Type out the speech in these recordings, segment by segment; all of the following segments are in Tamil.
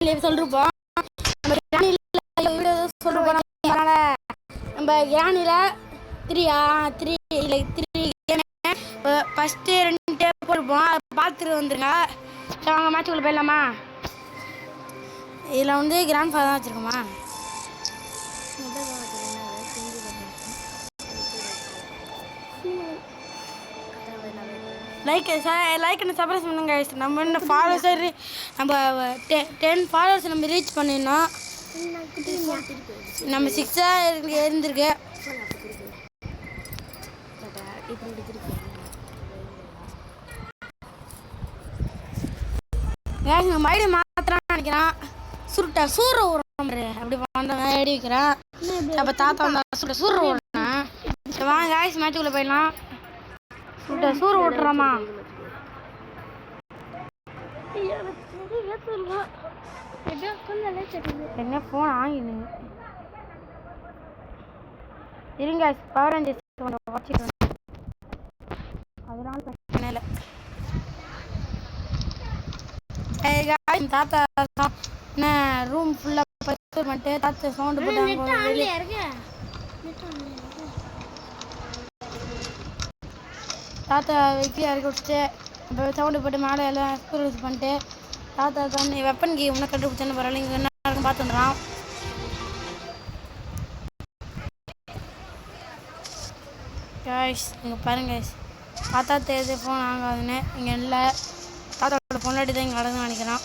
சொல்லிருப்போம். நம்ம கிராணியில் சொல்லிருப்போம். நம்ம கிராணியில் த்ரீ ஃபஸ்ட்டு 2 டேப் போட்டுருப்போம். அதை பார்த்துட்டு வந்துருங்க. சரி அவங்க மேட்சுக்குள்ளே போயிடலாமா? இதில் வந்து கிராண்ட் ஃபாதர் தான் வச்சுருக்கோமா? லைக் அண்ட் சப்ஸ்கிரைப் பண்ணுங்க. நம்ம இன்னும் ஃபாலோவர்ஸ் நம்ம 10 ஃபாலோவர்ஸ் நம்ம ரீச் பண்ணிடணும். நம்ம 6 இருந்திருக்கு. நம்ம ஐடி மாத்திரான்னு நினைக்கிறான். சூற ஊற அப்படி பண்ணுறாங்க ஐடி வைக்கிறேன். அப்போ தாத்தா வந்தா சூற ஊடுறேன். வாங்க காய்ஸ் மேட்சுக்குள்ளே போயிடலாம். சூற ஓட்டுறாமா? என்ன ஃபோன் ஆகிடு இருங்க. பவர் வச்சுட்டு அதனால பிரச்சனை இல்லை. தாத்தா என்ன ரூம் ஃபுல்லாக பத்து பண்ணிட்டு தாத்தா சவுண்டு போட்டாங்க. தாத்தா வெக்கி இறக்கி விட்டுட்டு இப்போ சவுண்டு போட்டு மேலே எல்லாம் எக்ஸ்பீரியன்ஸ் பண்ணிட்டு தாத்தா தான் வெப்பன் கீ ஒன்று கண்டுபிடிச்சேன்னு பரவாயில்ல. இங்கே என்ன இருக்கும் பார்த்துடுறான். காய்ஸ் இங்கே பாருங்க. தாத்தா தேதி ஃபோன் ஆகாதுன்னு இங்கே இல்லை. தாத்தாவோட பொண்டாட்டி தான் இங்கே நடந்து நினைக்கிறான்.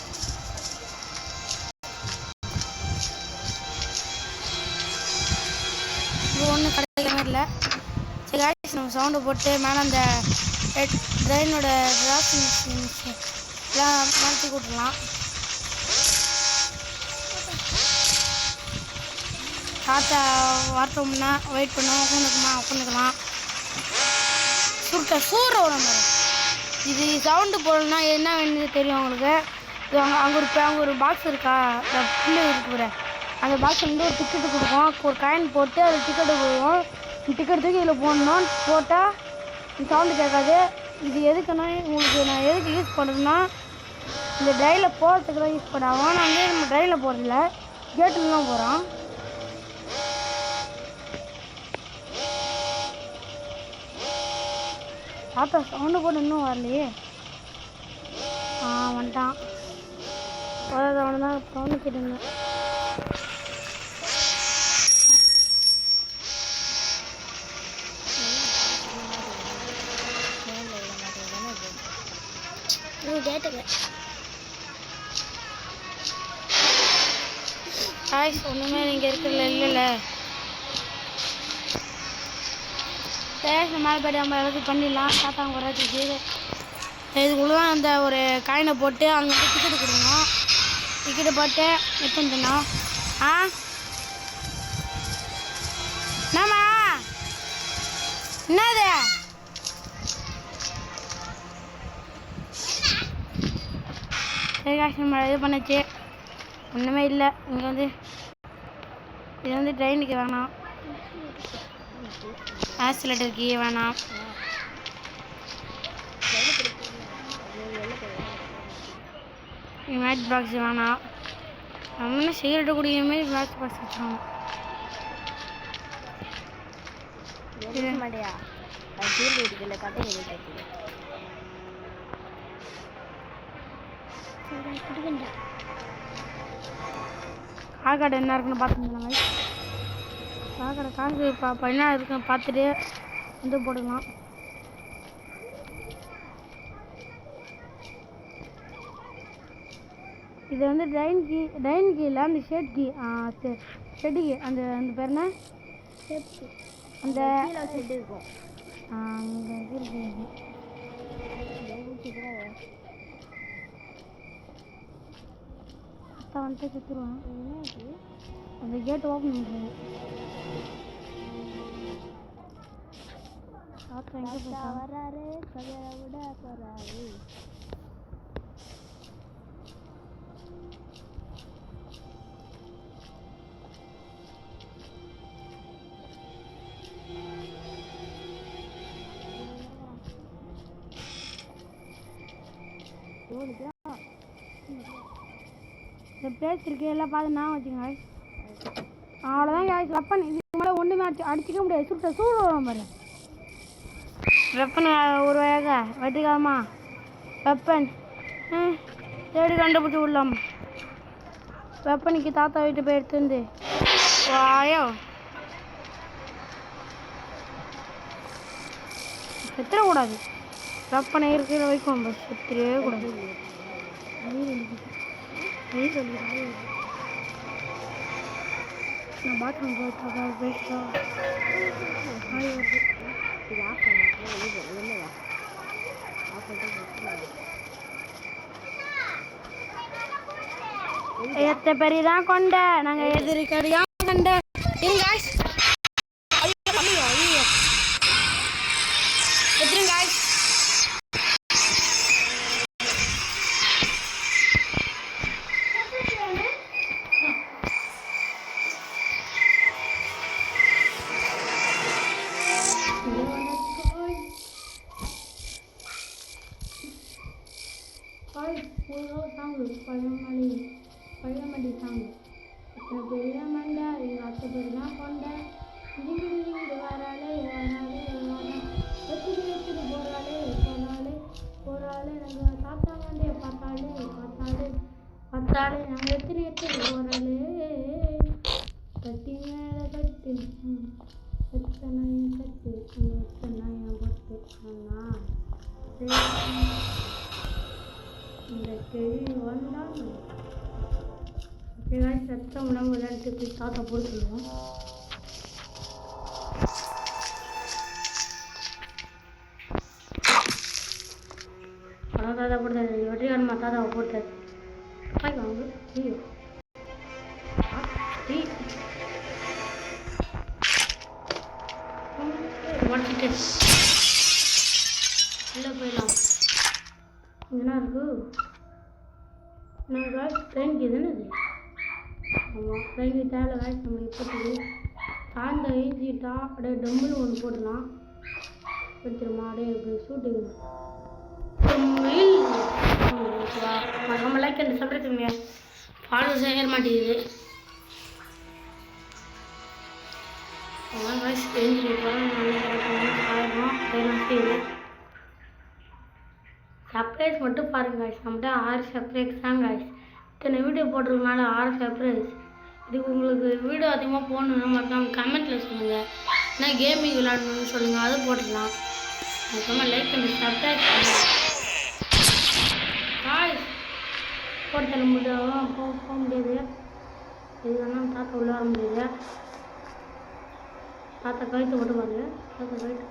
இது ஒன்றும் கிடைக்கிற மாதிரி இல்லை. சரி காய்ஸ் நம்ம சவுண்டு போட்டு மேலே அந்த ட்ரெயினோட எல்லாம் மாற்றி கூட்டலாம். தாத்தா வரட்டோம்னா வெயிட் பண்ணுவோம். உட்காந்துக்கலாம். சூற உடம்பு இது சவுண்டு போடணும்னா என்ன வேணுது தெரியும் அவங்களுக்கு. இது அங்கே ஒரு பாக்ஸ் இருக்கா? புல்லு இருக்கு. அந்த பாக்ஸ் வந்து ஒரு டிக்கெட்டு கொடுக்கும். ஒரு காயின் போட்டு அது டிக்கெட்டு போடுவோம். டிக்கெட் தூக்கி இதில் போடணும். போட்டால் சவுண்டு கேட்காது. இது எதுக்குன்னா உங்களுக்கு நான் எதுக்கு யூஸ் பண்ணுறேன்னா இந்த ட்ரைவில் போகிறதுக்கு தான் யூஸ் பண்ணுவோம். ஆனால் வந்து நம்ம ட்ரைவில் போகிறதில்ல, கேட்டில் தான் போகிறோம். தாத்தா சவுண்டு போட்டு இன்னும் வரலையே. வந்துட்டான். அவனை தான் சவுண்டு கேட்டுருந்தேன். காய்ஸ் ஒன்றுமே இங்கே இருக்கிறதுல இல்லைல்ல. மேலே போய்ட்டு நம்ம எல்லாத்தையும் பண்ணிடலாம். தாத்தா அவங்க வராதுக்கு இதுக்குள்ள அந்த ஒரு காயினை போட்டு அவங்க வந்து டிக்கெட்டு கொடுக்கணும். டிக்கெட்டு போட்டு எடுத்துட்டோம். என்னம்மா என்னது? சரி காசு நம்ம இது பண்ணிச்சு ஒன்றுமே இல்லை. இங்கே வந்து இது வந்து ட்ரெயினுக்கு வேணாம். ஆக்சிலேட்டருக்கு வேணாம். மேட்ச் பாக்ஸ் வேணாம். நம்ம சிகரெட்டு குடிக்கிற மாதிரி மேட்ச் பாக்ஸ் வச்சுருவோம். காக்காடை என்ன இருக்குன்னு பார்த்துருந்தாங்க. காக்காடை காசு என்ன இருக்குன்னு பார்த்துட்டு வந்து போட்டுக்கலாம். இது வந்து ட்ரெயின் கீ இல்லை, அந்த ஷெட் கீ. ஷெட்டு கீ அந்த பேர் என்ன? அந்த ஷெட் இருக்கும். வந்துட்டு சுற்றுருவான். அந்த கேட் ஓப்பன் பண்ணுறது. தாத்தா எங்கே போயிட்டா? வராரு கதையை விட போகிறாரு. இந்த பிளேஸ் இருக்குது எல்லாம் பார்த்து நான் வச்சுங்க அவ்வளோதான் காய்ஸ் வெப்பன் இதுக்கு மேலே ஒன்றுமே அடிச்சிக்க முடியாது சூடு வரும் பாரு வெப்பன் ஒரு வகையாக வெட்டிக்காமா வெப்பன் தேடி கண்டுபிடிச்சி விடலாம் வெப்பனுக்கு தாத்தா வீட்டு போய் எடுத்துருந்து வாயோ செத்துடக்கூடாது வெப்பனை இருக்கிற வரைக்கும் நம்ம செத்துடவே கூடாது நான் பாத்ரூம் போயிட்டா எத்த பெரியதான் கொண்ட நாங்கள் எதிர்க்கடியா கண்ட பழமடி சாங் இத்தனை பெரிய மண்டை எங்கள் அத்தை பேர் தான் கொண்ட வராளே வச்சுட்டு போகிறாளே நாங்கள் தாத்தா மண்டையை பார்த்தாலே நாங்கள் எத்தனை போகிறாளே கட்டி மேலே கட்டு எத்தனையும் கட்டு எத்தனையும் பட்டு அண்ணா இந்த கேள்வி வந்தால் சத்தம் உணவு விளையாட்டு போய் தாத்தா போட்டுருவோம் தாத்தா போட்டாரு வெற்றிகாரமா தாத்தாவை போட்டாரு வாங்க ஐயோ உடச்சிட்டு உள்ளே போயிடலாம் என்ன இருக்கு நான் காய்ச்சி ட்ரெயினுக்கு தானே இது ஆமாம் ட்ரெயினுக்கு தேவை காய்ச்சி நம்ம இப்போத்துக்கு சாய்ந்த ஏற்றிட்டா அப்படியே டம்முன்னு ஒன்று போடலாம் வச்சிருமா அப்படியே இப்படி சூட்டுக்கணும் நம்ம லைக் அண்ட் சப்ஸ்கிரைப் ஃபாலோ செய்ய மாட்டேங்குது அதான் காய்ச்சி தெரிஞ்சு செய்யுது சர்ப்ரைஸ் மட்டும் பாருங்க காய்ஸ் நம்மகிட்ட 6 சர்ப்ரைஸ் தான் காய்ஸ் இத்தனை வீடியோ போட்டிருக்கனால 6 சர்ப்ரைஸ் இதுக்கு உங்களுக்கு வீடியோ அதிகமாக போகணுன்னா மறக்காம கமெண்ட்டில் சொல்லுங்கள் ஏன்னா கேமிங் விளையாடணும்னு சொல்லுங்கள் அது போட்டுடலாம் அதுக்கப்புறமா லைக் பண்ணி சப்ஸ்கிரைப் பண்ணுங்கள் காய்ஸ் போட்டு தர முடியும் போக முடியாது இது வேணால் தாத்தா உள்ள வர முடியாது தாத்தா கழுத்து போட்டு பாருங்க தாத்தா கழுத்து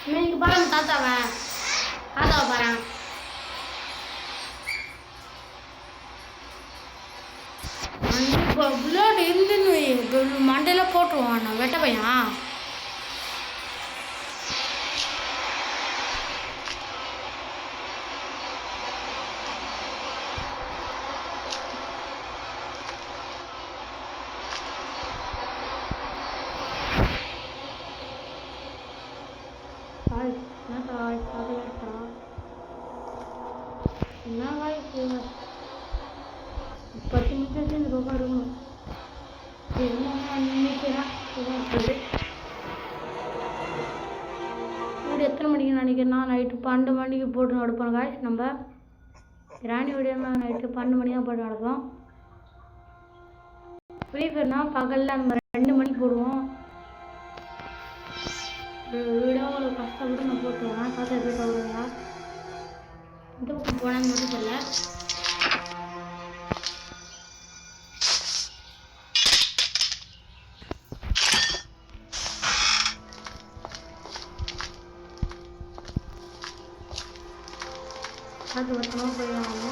நீங்கள் பாருங்க தாத்தாவை பாருங்க புல்லட் இருந்துன்னு மண்டையில் போட்டுருவான் நான் வெட்ட பையன் என்ன வாய்ப்பு 10 நிமிஷத்துக்கு இந்த பக்கம் இருக்கணும் வீடு எத்தனை மணிக்கு நினைக்கிறேன்னா நைட்டு 12 மணிக்கு போட்டு நடப்போம் காய்ஸ் நம்ம ராணி வீடியோனா நைட்டு 12 மணி தான் போட்டு நடப்போம் ஃப்ரீ ஃபயர்னா பகலில் நம்ம 2 மணிக்கு போடுவோம் வீடியோ உங்களுக்கு கஷ்டப்பட்டு நான் போட்டு வரேன் தாத்தா போயிட்டு வருவாங்க இந்த பக்கம் போனான்னு மட்டும் தெரியல அது பத்திரமா போயிடுவாங்க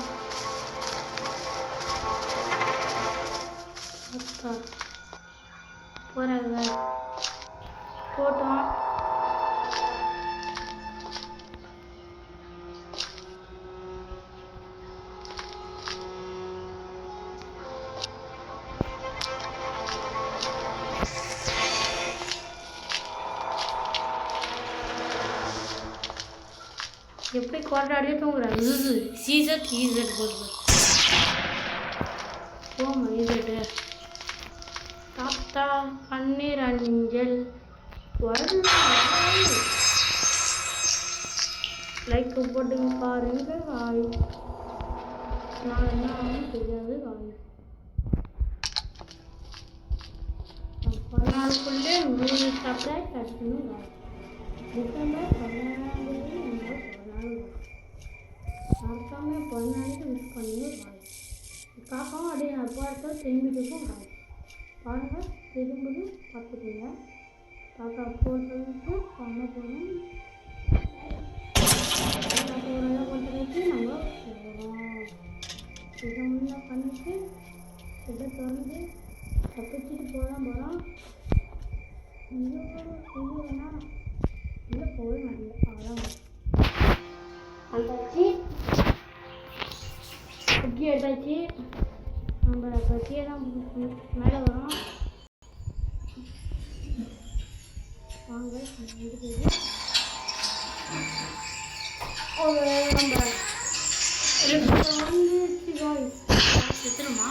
போகிறாங்க போட்டோம் கொண்டாடியே தூங்குறாரு சீசர் ஈசட் போடுது போமா ஈசட்டு தாத்தா பன்னீர் அஞ்சல் லைக் போட்டுங்க பாருங்க காய் நான் என்ன தெரியாது காய் நாளுக்குள்ளே 100 சப்ஸ்கிரைப் கிடைக்கணும் காய் டிசம்பர் 17 மறக்காம பிறந்தநாளைக்கு மிஸ் பண்ணி காய் காக்காவும் அப்படியே பார்த்து திரும்பிட்டுக்கும் காய் பாருங்கள் திரும்பி பார்த்துக்கோங்க காக்கா போடுறதுக்கு பண்ண போகணும் காக்கா போடுறத பண்ணுறதுக்கு நம்ம போகிறோம் இதை முன்னே பண்ணிட்டு இதை திறந்து தப்பிச்சுட்டு போகிறோம் இது வேணா இல்லை போகவே மாட்டேங்குது அவ்வளோதான் வந்தாச்சு குக்கி எடுத்தாச்சு நம்ம கத்தியை தான் மேலே வரோம் வாங்க சுத்தணுமா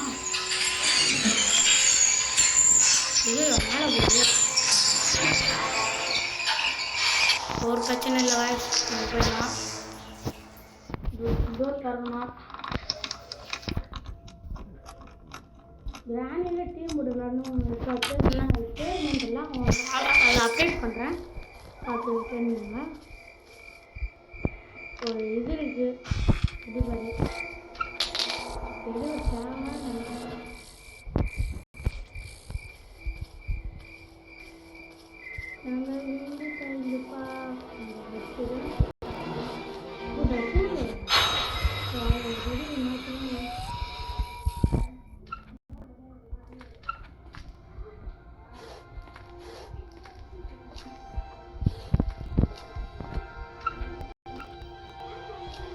இது மேலே போகுது ஒரு பிரச்சனை இல்லை வாய்ஸ் போயிடலாம் டோர் தரணும் கிராண்டில் டீம் விடலான்னு ஸ்டேட்மெண்ட்லாம் அதை அப்டேட் பண்ணுறேன் பார்த்து தெரிஞ்சுங்க ஒரு இது இருக்குது இது பாரு இது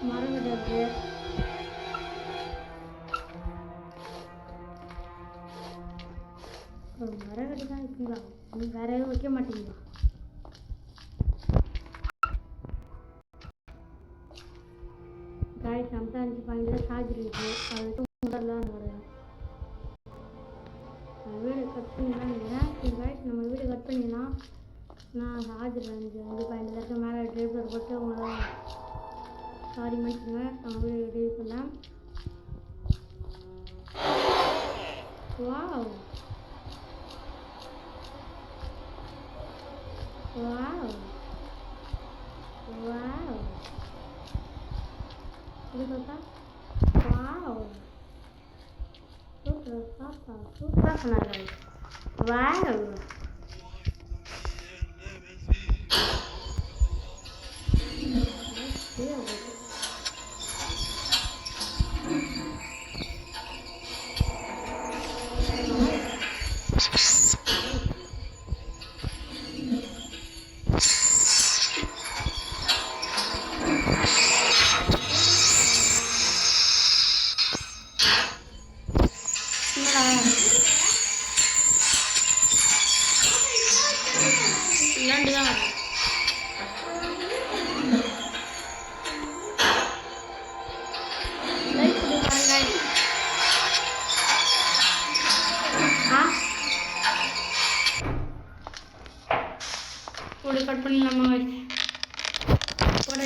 மரங்கட்டு மரங்கட்டு தான் இருக்குங்களா நீங்கள் வேற எதுவும் வைக்க மாட்டீங்களா காய் சமத்தா 5 பாயிண்டில் சார்ஜ் இருக்குது அது வச்சு முதல்லாம் வரேன் வீடு கட் பண்ணிடலாம் நினைக்கிறேன் காய்ஸ் நம்ம வீடு கட் பண்ணிடலாம் நான் சார்ஜர் 5 பாயிண்டில் இருக்க மேலே ட்ரைவர் போட்டு உங்களை சாரி மன்னிச்சுங்க நான் வீடு ரெடி பண்ணேன் வாவ் வாவ் வாவ் இது பார்த்தா வாவ் சூப்பர் பாப்பா சூப்பராக சொன்னாங்க வாவ் கட் பண்ணிடலாமா போட